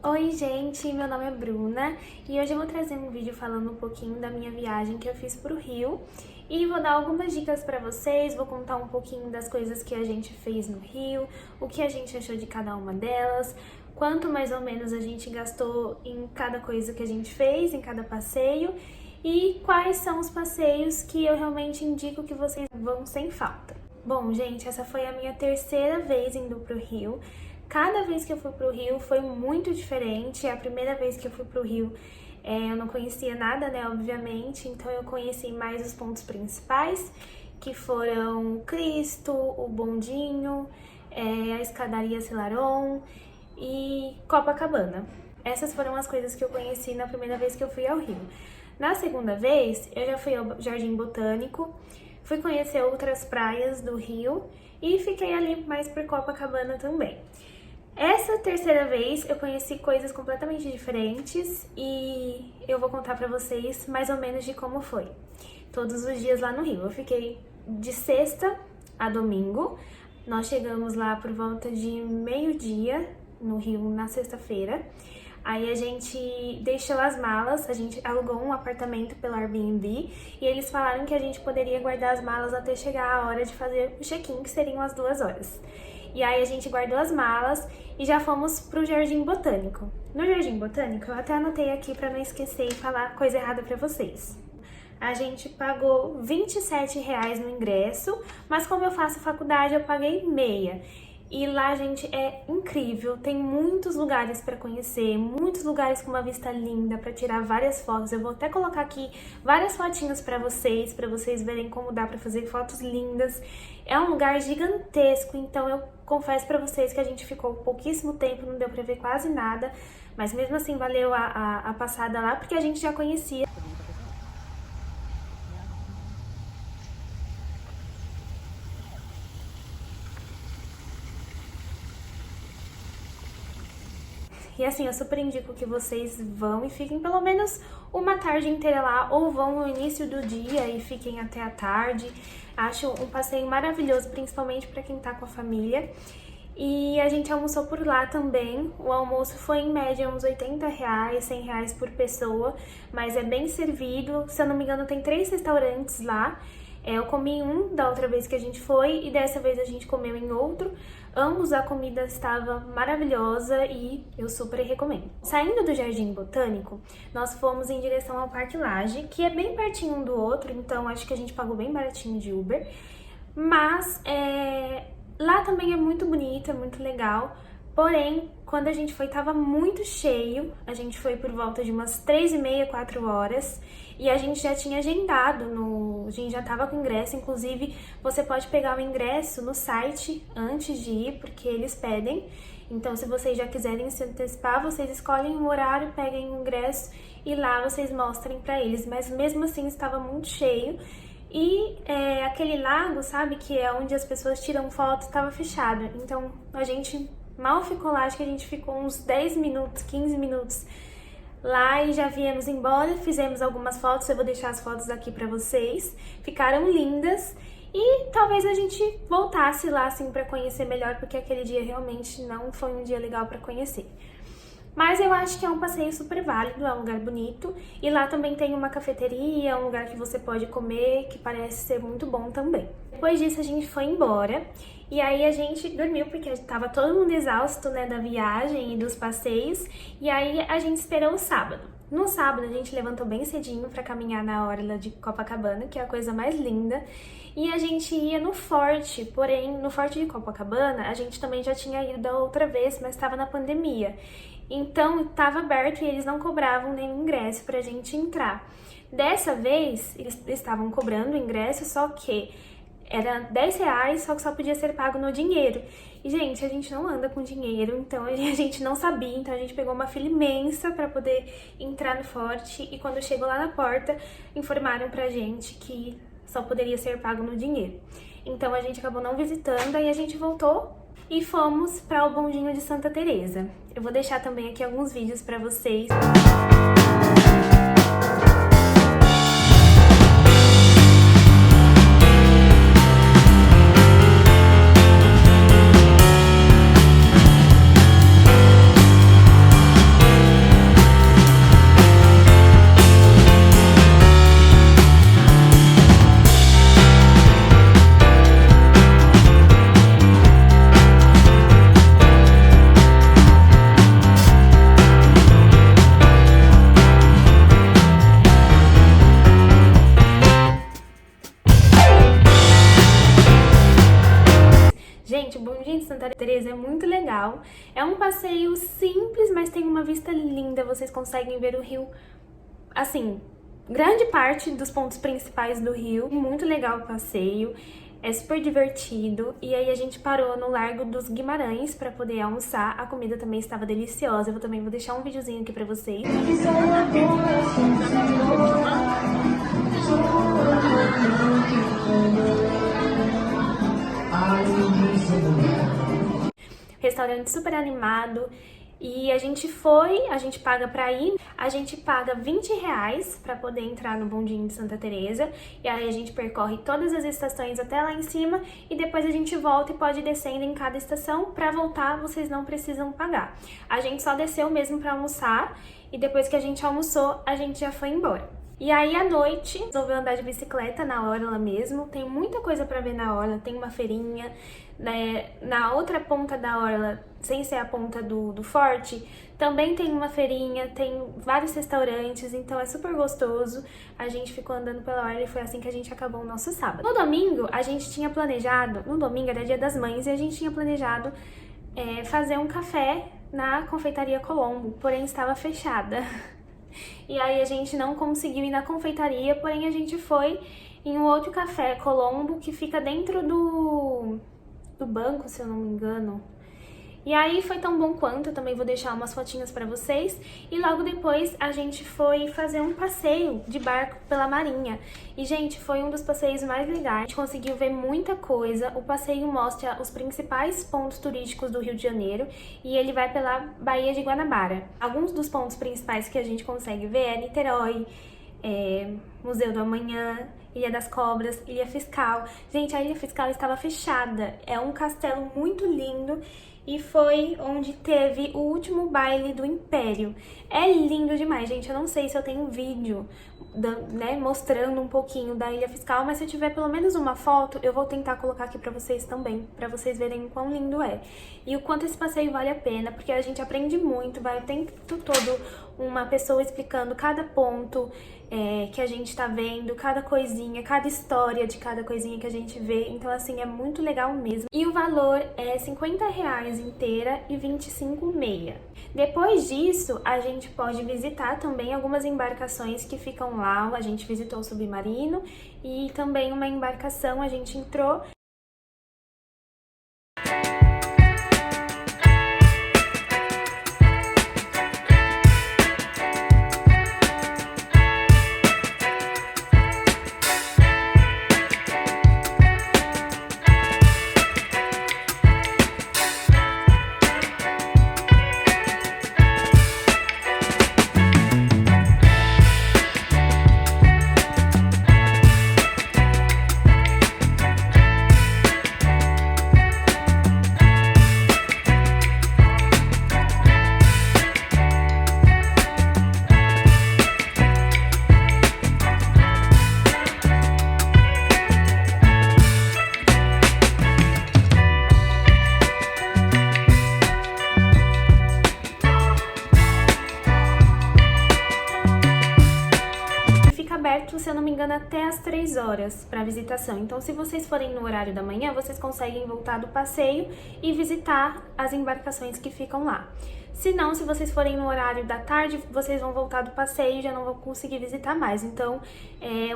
Oi gente, meu nome é Bruna e hoje eu vou trazer um vídeo falando um pouquinho da minha viagem que eu fiz pro Rio e vou dar algumas dicas pra vocês, vou contar um pouquinho das coisas que a gente fez no Rio, o que a gente achou de cada uma delas, quanto mais ou menos a gente gastou em cada coisa que a gente fez, em cada passeio e quais são os passeios que eu realmente indico que vocês vão sem falta. Bom, gente, essa foi a minha terceira vez indo pro Rio. Cada vez que eu fui pro Rio foi muito diferente. A primeira vez que eu fui pro Rio, eu não conhecia nada, né, obviamente. Então eu conheci mais os pontos principais, que foram o Cristo, o Bondinho, a Escadaria Selarón e Copacabana. Essas foram as coisas que eu conheci na primeira vez que eu fui ao Rio. Na segunda vez, eu já fui ao Jardim Botânico, fui conhecer outras praias do Rio e fiquei ali mais por Copacabana também. Essa terceira vez eu conheci coisas completamente diferentes e eu vou contar pra vocês mais ou menos de como foi. Todos os dias lá no Rio. Eu fiquei de sexta a domingo. Nós chegamos lá por volta de meio-dia no Rio na sexta-feira. Aí a gente deixou as malas, a gente alugou um apartamento pelo Airbnb e eles falaram que a gente poderia guardar as malas até chegar a hora de fazer o check-in, que seriam as 2 horas. E aí a gente guardou as malas e já fomos pro Jardim Botânico. No Jardim Botânico, eu até anotei aqui pra não esquecer e falar coisa errada pra vocês. A gente pagou R$27 no ingresso, mas como eu faço faculdade, eu paguei meia. E lá, gente, é incrível, tem muitos lugares para conhecer, muitos lugares com uma vista linda para tirar várias fotos. Eu vou até colocar aqui várias fotinhos para vocês verem como dá para fazer fotos lindas. É um lugar gigantesco, então eu confesso para vocês que a gente ficou pouquíssimo tempo, não deu para ver quase nada, mas mesmo assim valeu a passada lá porque a gente já conhecia. E assim, eu super indico que vocês vão e fiquem pelo menos uma tarde inteira lá, ou vão no início do dia e fiquem até a tarde. Acho um passeio maravilhoso, principalmente para quem tá com a família. E a gente almoçou por lá também. O almoço foi em média uns R$80, R$100 por pessoa, mas é bem servido. Se eu não me engano, tem 3 restaurantes lá. Eu comi em um da outra vez que a gente foi e dessa vez a gente comeu em outro. Ambos a comida estava maravilhosa e eu super recomendo. Saindo do Jardim Botânico, nós fomos em direção ao Parque Lage, que é bem pertinho um do outro, então acho que a gente pagou bem baratinho de Uber. Mas lá também é muito bonito, é muito legal. Porém, quando a gente foi, tava muito cheio. A gente foi por volta de umas 3h30, 4 horas. E a gente já tinha agendado, a gente já tava com ingresso. Inclusive, você pode pegar o ingresso no site antes de ir, porque eles pedem. Então, se vocês já quiserem se antecipar, vocês escolhem um horário, peguem o ingresso e lá vocês mostrem pra eles. Mas mesmo assim, estava muito cheio. E aquele lago, sabe, que é onde as pessoas tiram foto, estava fechado. Então, a gente mal ficou lá, acho que a gente ficou uns 10 minutos, 15 minutos lá e já viemos embora, fizemos algumas fotos, eu vou deixar as fotos aqui pra vocês, ficaram lindas e talvez a gente voltasse lá assim pra conhecer melhor, porque aquele dia realmente não foi um dia legal pra conhecer. Mas eu acho que é um passeio super válido, é um lugar bonito. E lá também tem uma cafeteria, um lugar que você pode comer, que parece ser muito bom também. Depois disso a gente foi embora. E aí a gente dormiu, porque tava todo mundo exausto, né, da viagem e dos passeios. E aí a gente esperou o sábado. No sábado a gente levantou bem cedinho pra caminhar na orla de Copacabana, que é a coisa mais linda. E a gente ia no forte, porém no forte de Copacabana a gente também já tinha ido da outra vez, mas estava na pandemia. Então estava aberto e eles não cobravam nenhum ingresso pra gente entrar. Dessa vez eles estavam cobrando o ingresso, só que era R$10, só que só podia ser pago no dinheiro. E, gente, a gente não anda com dinheiro, então a gente não sabia. Então a gente pegou uma fila imensa pra poder entrar no forte. E quando chegou lá na porta, informaram pra gente que só poderia ser pago no dinheiro. Então a gente acabou não visitando, aí a gente voltou e fomos para o Bondinho de Santa Teresa. Eu vou deixar também aqui alguns vídeos pra vocês. É um passeio simples, mas tem uma vista linda, vocês conseguem ver o rio, assim, grande parte dos pontos principais do rio. Muito legal o passeio, é super divertido. E aí a gente parou no Largo dos Guimarães pra poder almoçar. A comida também estava deliciosa. Eu também vou deixar um videozinho aqui pra vocês. Restaurante super animado. E a gente paga pra ir, a gente paga R$20 pra poder entrar no bondinho de Santa Teresa, e aí a gente percorre todas as estações até lá em cima, e depois a gente volta e pode ir descendo em cada estação. Pra voltar, vocês não precisam pagar. A gente só desceu mesmo pra almoçar, e depois que a gente almoçou, a gente já foi embora. E aí, à noite, resolveu andar de bicicleta na orla mesmo. Tem muita coisa pra ver na orla, tem uma feirinha, né? Na outra ponta da orla, sem ser a ponta do forte, também tem uma feirinha, tem vários restaurantes, então é super gostoso. A gente ficou andando pela orla e foi assim que a gente acabou o nosso sábado. No domingo, a gente tinha planejado, no domingo era Dia das Mães, e a gente tinha planejado fazer um café na Confeitaria Colombo, porém estava fechada. E aí a gente não conseguiu ir na confeitaria, porém a gente foi em um outro café Colombo que fica dentro do banco, se eu não me engano. E aí foi tão bom quanto, eu também vou deixar umas fotinhas pra vocês. E logo depois a gente foi fazer um passeio de barco pela marinha. E, gente, foi um dos passeios mais legais. A gente conseguiu ver muita coisa. O passeio mostra os principais pontos turísticos do Rio de Janeiro e ele vai pela Baía de Guanabara. Alguns dos pontos principais que a gente consegue ver é Niterói, Museu do Amanhã, Ilha das Cobras, Ilha Fiscal. Gente, a Ilha Fiscal estava fechada. É um castelo muito lindo e foi onde teve o último baile do Império. É lindo demais, gente. Eu não sei se eu tenho um vídeo, mostrando um pouquinho da Ilha Fiscal, mas se eu tiver pelo menos uma foto, eu vou tentar colocar aqui pra vocês também, pra vocês verem o quão lindo é. E o quanto esse passeio vale a pena, porque a gente aprende muito, vai o tempo todo uma pessoa explicando cada ponto que a gente tá vendo, cada coisinha, cada história de cada coisinha que a gente vê. Então, assim, é muito legal mesmo. E o valor é R$50 inteira e 25 meia. Depois disso, a gente pode visitar também algumas embarcações que ficam lá. A gente visitou o submarino e também uma embarcação, a gente entrou. Se eu não me engano, até às 3 horas para visitação. Então, se vocês forem no horário da manhã, vocês conseguem voltar do passeio e visitar as embarcações que ficam lá. Se não, se vocês forem no horário da tarde, vocês vão voltar do passeio e já não vão conseguir visitar mais. Então,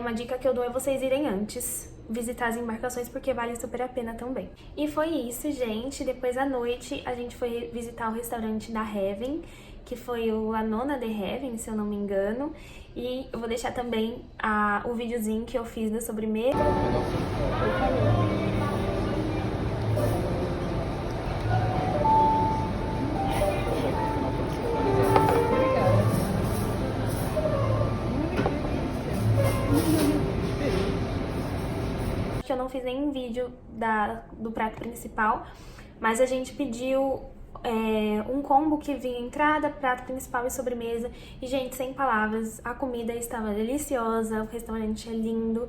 uma dica que eu dou é vocês irem antes visitar as embarcações, porque vale super a pena também. E foi isso, gente. Depois, à noite, a gente foi visitar o restaurante da Heaven, que foi o La Nona de Heaven, se eu não me engano. E eu vou deixar também o videozinho que eu fiz da sobremesa. Eu não fiz nenhum vídeo do prato principal, mas a gente pediu um combo que vinha entrada, prato principal e sobremesa. E, gente, sem palavras, a comida estava deliciosa, o restaurante é lindo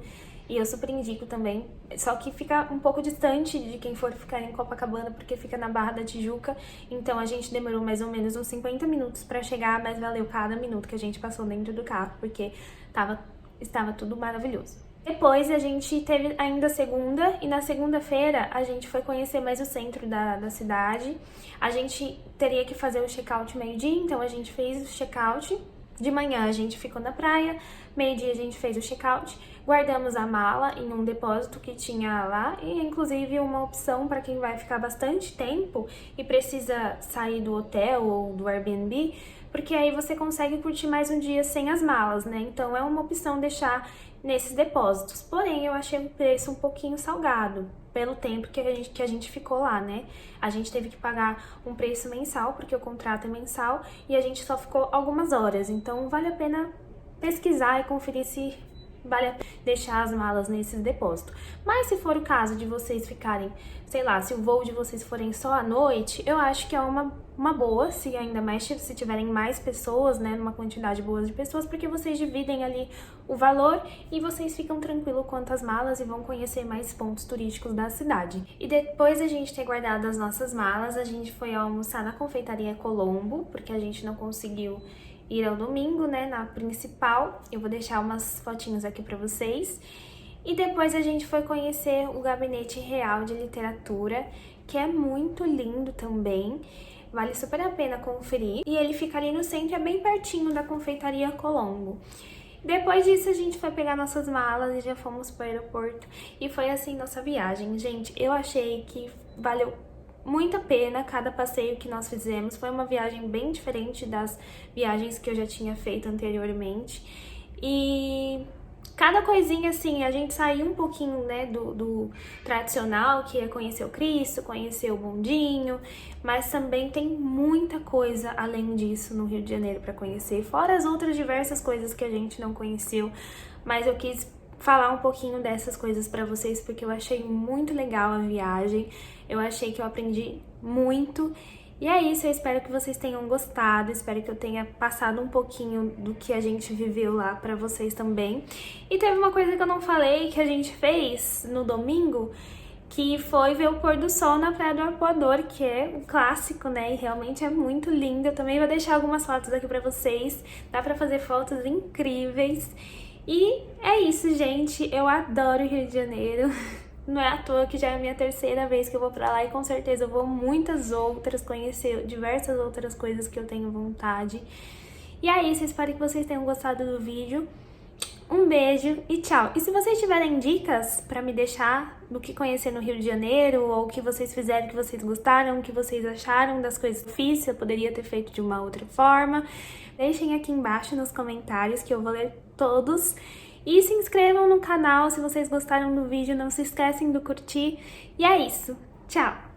e eu super indico também. Só que fica um pouco distante de quem for ficar em Copacabana, porque fica na Barra da Tijuca. Então a gente demorou mais ou menos uns 50 minutos pra chegar, mas valeu cada minuto que a gente passou dentro do carro, porque estava tudo maravilhoso. Depois a gente teve ainda segunda, e na segunda-feira a gente foi conhecer mais o centro da cidade. A gente teria que fazer o check-out meio-dia, então a gente fez o check-out. De manhã a gente ficou na praia, meio-dia a gente fez o check-out, guardamos a mala em um depósito que tinha lá, e inclusive uma opção para quem vai ficar bastante tempo e precisa sair do hotel ou do Airbnb, porque aí você consegue curtir mais um dia sem as malas, né? Então é uma opção deixar nesses depósitos. Porém, eu achei o preço um pouquinho salgado pelo tempo que a gente ficou lá, né? A gente teve que pagar um preço mensal, porque o contrato é mensal, e a gente só ficou algumas horas. Então, vale a pena pesquisar e conferir se vale a pena deixar as malas nesses depósitos. Mas se for o caso de vocês ficarem, sei lá, se o voo de vocês forem só à noite, eu acho que é uma boa, se ainda mais se tiverem mais pessoas, né, numa quantidade boa de pessoas, porque vocês dividem ali o valor e vocês ficam tranquilos quanto às malas e vão conhecer mais pontos turísticos da cidade. E depois a gente ter guardado as nossas malas, a gente foi almoçar na confeitaria Colombo, porque a gente não conseguiu ir ao domingo, né, na principal. Eu vou deixar umas fotinhos aqui pra vocês. E depois a gente foi conhecer o Gabinete Real de Literatura, que é muito lindo também. Vale super a pena conferir. E ele fica ali no centro, é bem pertinho da confeitaria Colombo. Depois disso, a gente foi pegar nossas malas e já fomos pro aeroporto. E foi assim nossa viagem. Gente, eu achei que valeu muito a pena cada passeio que nós fizemos. Foi uma viagem bem diferente das viagens que eu já tinha feito anteriormente. E cada coisinha, assim, a gente saiu um pouquinho, né, do tradicional, que é conhecer o Cristo, conhecer o bondinho, mas também tem muita coisa além disso no Rio de Janeiro para conhecer, fora as outras diversas coisas que a gente não conheceu, mas eu quis falar um pouquinho dessas coisas para vocês porque eu achei muito legal a viagem, eu achei que eu aprendi muito. E é isso, eu espero que vocês tenham gostado, espero que eu tenha passado um pouquinho do que a gente viveu lá pra vocês também. E teve uma coisa que eu não falei, que a gente fez no domingo, que foi ver o pôr do sol na Praia do Arpoador, que é um clássico, né? E realmente é muito lindo. Eu também vou deixar algumas fotos aqui pra vocês, dá pra fazer fotos incríveis. E é isso, gente, eu adoro o Rio de Janeiro. Não é à toa que já é a minha terceira vez que eu vou pra lá e com certeza eu vou muitas outras, conhecer diversas outras coisas que eu tenho vontade. E é isso, espero que vocês tenham gostado do vídeo. Um beijo e tchau! E se vocês tiverem dicas pra me deixar do que conhecer no Rio de Janeiro, ou o que vocês fizeram que vocês gostaram, o que vocês acharam das coisas que eu fiz, se eu poderia ter feito de uma outra forma, deixem aqui embaixo nos comentários que eu vou ler todos. E se inscrevam no canal se vocês gostaram do vídeo, não se esquecem do curtir. E é isso. Tchau!